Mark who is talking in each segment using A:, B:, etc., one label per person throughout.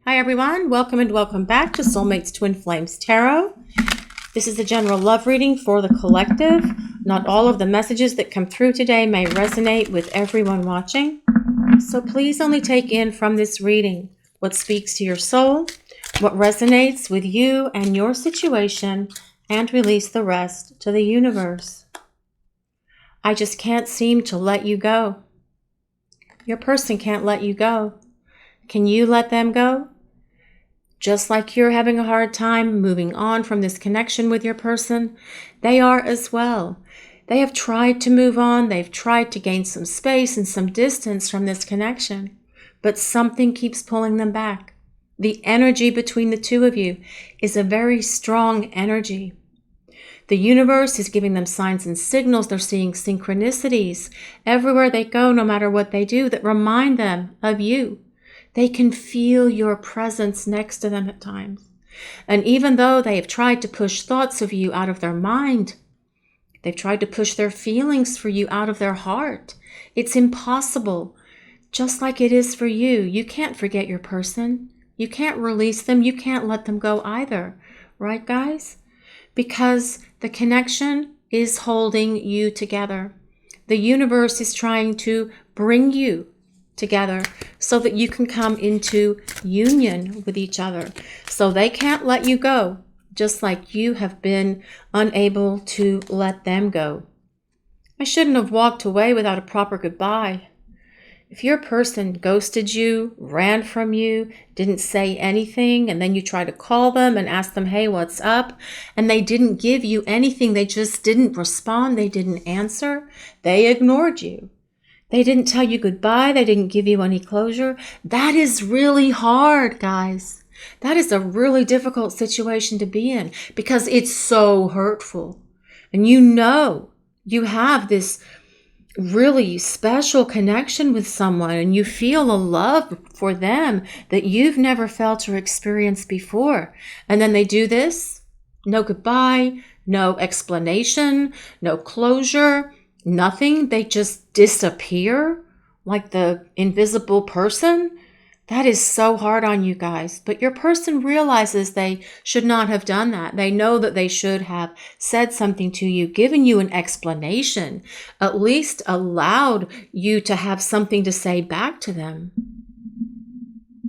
A: Hi everyone, welcome and welcome back to Soulmates Twin Flames Tarot. This is a general love reading for the collective. Not all of the messages that come through today may resonate with everyone watching. So please only take in from this reading what speaks to your soul, what resonates with you and your situation, and release the rest to the universe. I just can't seem to let you go. Your person can't let you go. Can you let them go? Just like you're having a hard time moving on from this connection with your person, they are as well. They have tried to move on. They've tried to gain some space and some distance from this connection, but something keeps pulling them back. The energy between the two of you is a very strong energy. The universe is giving them signs and signals. They're seeing synchronicities everywhere they go, no matter what they do, that remind them of you. They can feel your presence next to them at times. And even though they have tried to push thoughts of you out of their mind, they've tried to push their feelings for you out of their heart, it's impossible. Just like it is for you. You can't forget your person. You can't release them. You can't let them go either. Right, guys? Because the connection is holding you together. The universe is trying to bring you together so that you can come into union with each other. So they can't let you go, just like you have been unable to let them go. I shouldn't have walked away without a proper goodbye. If your person ghosted you, ran from you, didn't say anything, and then you try to call them and ask them, hey, what's up? And they didn't give you anything. They just didn't respond. They didn't answer. They ignored you. They didn't tell you goodbye. They didn't give you any closure. That is really hard, guys. That is a really difficult situation to be in because it's so hurtful. And you know you have this really special connection with someone and you feel a love for them that you've never felt or experienced before. And then they do this. No goodbye, no explanation, no closure. Nothing. They just disappear like the invisible person. That is so hard on you guys. But your person realizes they should not have done that. They know that they should have said something to you, given you an explanation, at least allowed you to have something to say back to them.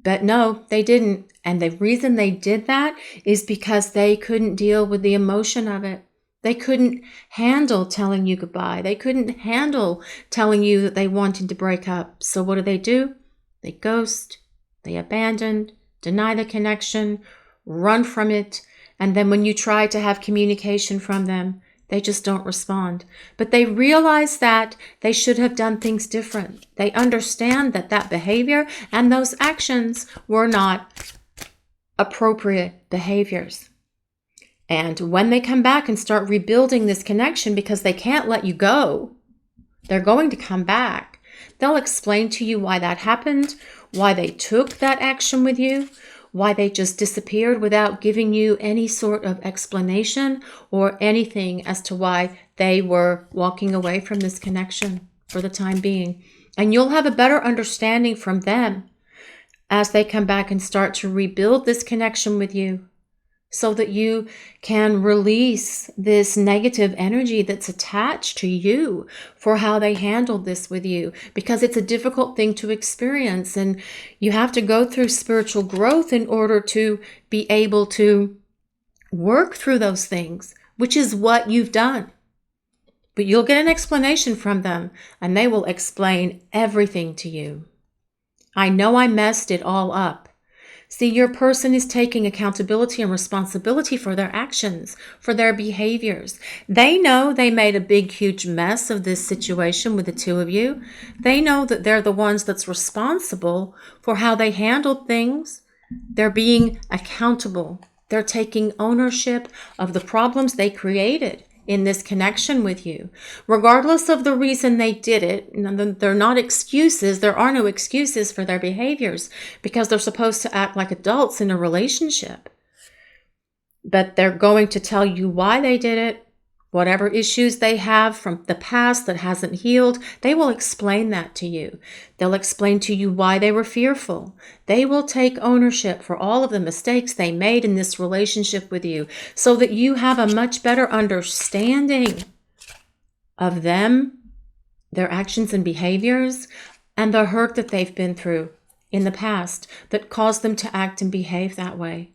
A: But no, they didn't. And the reason they did that is because they couldn't deal with the emotion of it. They couldn't handle telling you goodbye. They couldn't handle telling you that they wanted to break up. So what do? They ghost, they abandon, deny the connection, run from it. And then when you try to have communication from them, they just don't respond. But they realize that they should have done things different. They understand that that behavior and those actions were not appropriate behaviors. And when they come back and start rebuilding this connection because they can't let you go, they're going to come back. They'll explain to you why that happened, why they took that action with you, why they just disappeared without giving you any sort of explanation or anything as to why they were walking away from this connection for the time being. And you'll have a better understanding from them as they come back and start to rebuild this connection with you, so that you can release this negative energy that's attached to you for how they handled this with you, because it's a difficult thing to experience. And you have to go through spiritual growth in order to be able to work through those things, which is what you've done. But you'll get an explanation from them and they will explain everything to you. I know I messed it all up. See, your person is taking accountability and responsibility for their actions, for their behaviors. They know they made a big, huge mess of this situation with the two of you. They know that they're the ones that's responsible for how they handled things. They're being accountable. They're taking ownership of the problems they created in this connection with you. Regardless of the reason they did it, they're not excuses. There are no excuses for their behaviors because they're supposed to act like adults in a relationship. But they're going to tell you why they did it Whatever issues they have from the past that hasn't healed, they will explain that to you. They'll explain to you why they were fearful. They will take ownership for all of the mistakes they made in this relationship with you so that you have a much better understanding of them, their actions and behaviors, and the hurt that they've been through in the past that caused them to act and behave that way.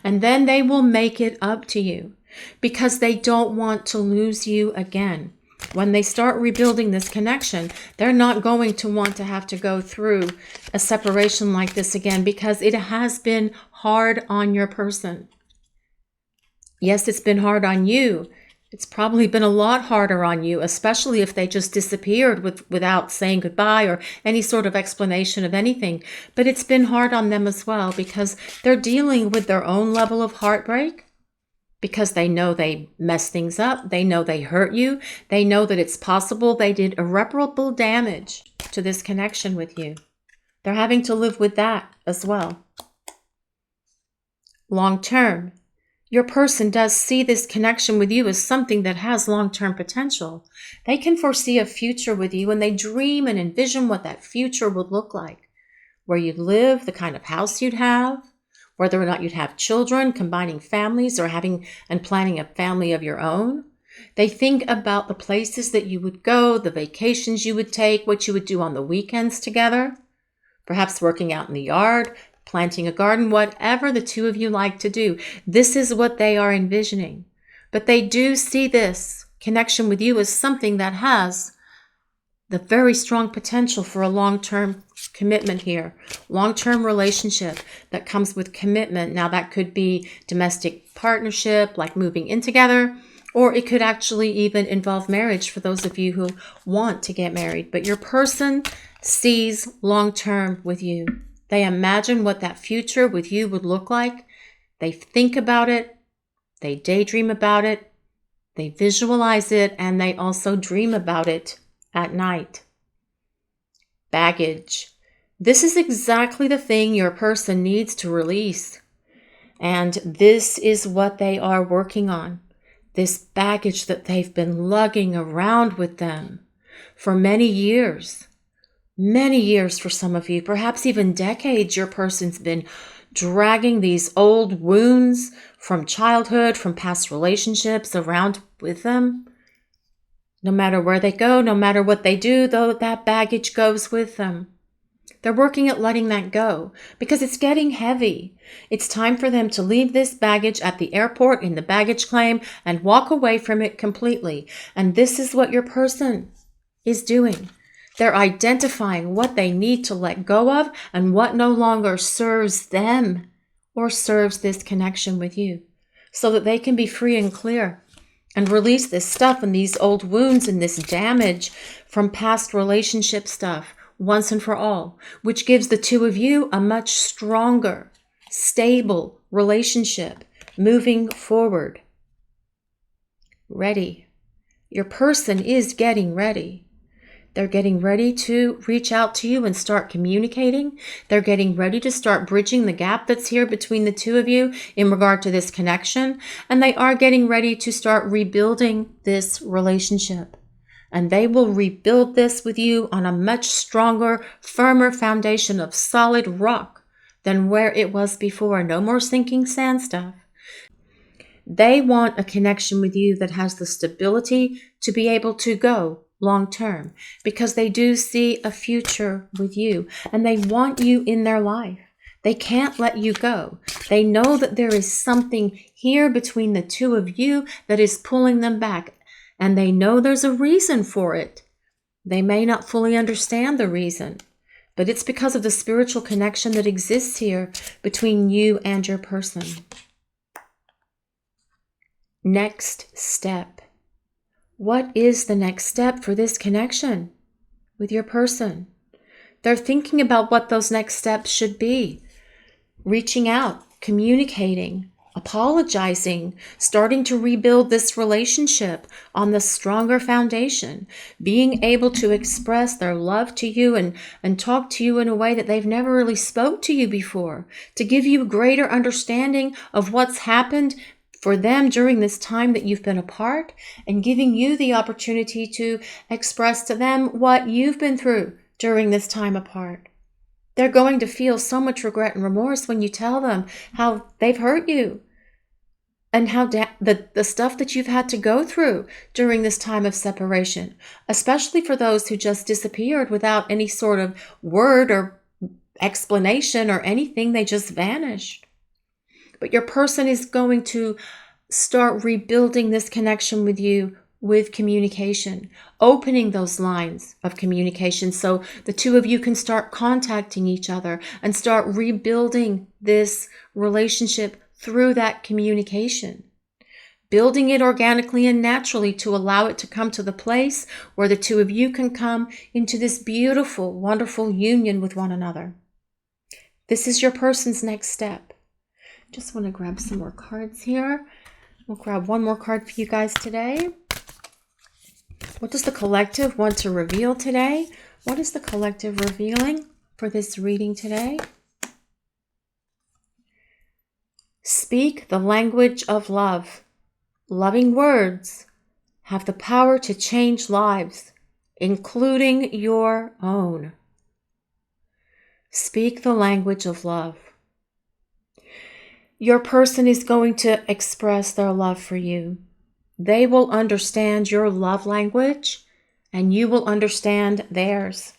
A: And then they will make it up to you, because they don't want to lose you again. When they start rebuilding this connection, they're not going to want to have to go through a separation like this again, because it has been hard on your person. Yes, it's been hard on you. It's probably been a lot harder on you, especially if they just disappeared without saying goodbye or any sort of explanation of anything. But it's been hard on them as well, because they're dealing with their own level of heartbreak. Because they know they messed things up. They know they hurt you. They know that it's possible they did irreparable damage to this connection with you. They're having to live with that as well. Long term, your person does see this connection with you as something that has long-term potential. They can foresee a future with you, and they dream and envision what that future would look like. Where you'd live, the kind of house you'd have, whether or not you'd have children, combining families, or having and planning a family of your own. They think about the places that you would go, the vacations you would take, what you would do on the weekends together, perhaps working out in the yard, planting a garden, whatever the two of you like to do. This is what they are envisioning. But they do see this connection with you as something that has the very strong potential for a long-term commitment here, long-term relationship that comes with commitment. Now that could be domestic partnership, like moving in together, or it could actually even involve marriage for those of you who want to get married. But your person sees long-term with you. They imagine what that future with you would look like. They think about it. They daydream about it. They visualize it, and they also dream about it at night. Baggage. This is exactly the thing your person needs to release. And this is what they are working on. This baggage that they've been lugging around with them for many years. Many years for some of you, perhaps even decades. Your person's been dragging these old wounds from childhood, from past relationships around with them. No matter where they go, no matter what they do, though, that baggage goes with them. They're working at letting that go because it's getting heavy. It's time for them to leave this baggage at the airport in the baggage claim and walk away from it completely. And this is what your person is doing. They're identifying what they need to let go of and what no longer serves them or serves this connection with you, so that they can be free and clear and release this stuff and these old wounds and this damage from past relationship stuff once and for all, which gives the two of you a much stronger, stable relationship moving forward. Ready. Your person is getting ready. They're getting ready to reach out to you and start communicating. They're getting ready to start bridging the gap that's here between the two of you in regard to this connection. And they are getting ready to start rebuilding this relationship. And they will rebuild this with you on a much stronger, firmer foundation of solid rock than where it was before. No more sinking sand stuff. They want a connection with you that has the stability to be able to go long term, because they do see a future with you and they want you in their life. They can't let you go. They know that there is something here between the two of you that is pulling them back, and they know there's a reason for it. They may not fully understand the reason, but it's because of the spiritual connection that exists here between you and your person. Next step. What is the next step for this connection with your person? They're thinking about what those next steps should be. Reaching out, communicating, apologizing, starting to rebuild this relationship on the stronger foundation, being able to express their love to you and talk to you in a way that they've never really spoke to you before, to give you greater understanding of what's happened for them during this time that you've been apart, and giving you the opportunity to express to them what you've been through during this time apart. They're going to feel so much regret and remorse when you tell them how they've hurt you and how the stuff that you've had to go through during this time of separation, especially for those who just disappeared without any sort of word or explanation or anything. They just vanished. But your person is going to start rebuilding this connection with you with communication, opening those lines of communication so the two of you can start contacting each other and start rebuilding this relationship through that communication, building it organically and naturally to allow it to come to the place where the two of you can come into this beautiful, wonderful union with one another. This is your person's next step. Just want to grab some more cards here. We'll grab one more card for you guys today. What does the collective want to reveal today? What is the collective revealing for this reading today? Speak the language of love. Loving words have the power to change lives, including your own. Speak the language of love. Your person is going to express their love for you. They will understand your love language, and you will understand theirs.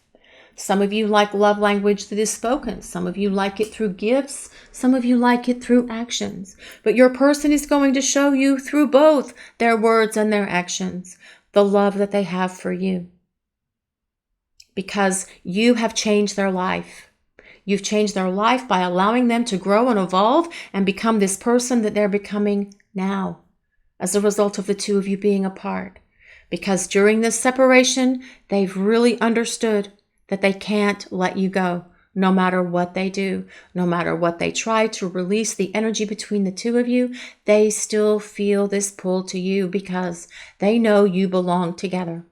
A: Some of you like love language that is spoken. Some of you like it through gifts. Some of you like it through actions. But your person is going to show you through both their words and their actions the love that they have for you. Because you have changed their life. You've changed their life by allowing them to grow and evolve and become this person that they're becoming now as a result of the two of you being apart. Because during this separation, they've really understood that they can't let you go, no matter what they do, no matter what they try to release the energy between the two of you. They still feel this pull to you because they know you belong together.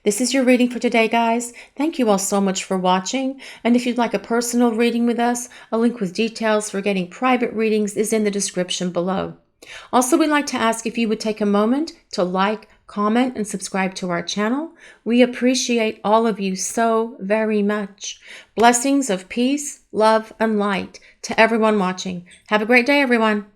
A: This is your reading for today, guys. Thank you all so much for watching. And if you'd like a personal reading with us, a link with details for getting private readings is in the description below. Also, we'd like to ask if you would take a moment to like, comment, and subscribe to our channel. We appreciate all of you so very much. Blessings of peace, love, and light to everyone watching. Have a great day, everyone.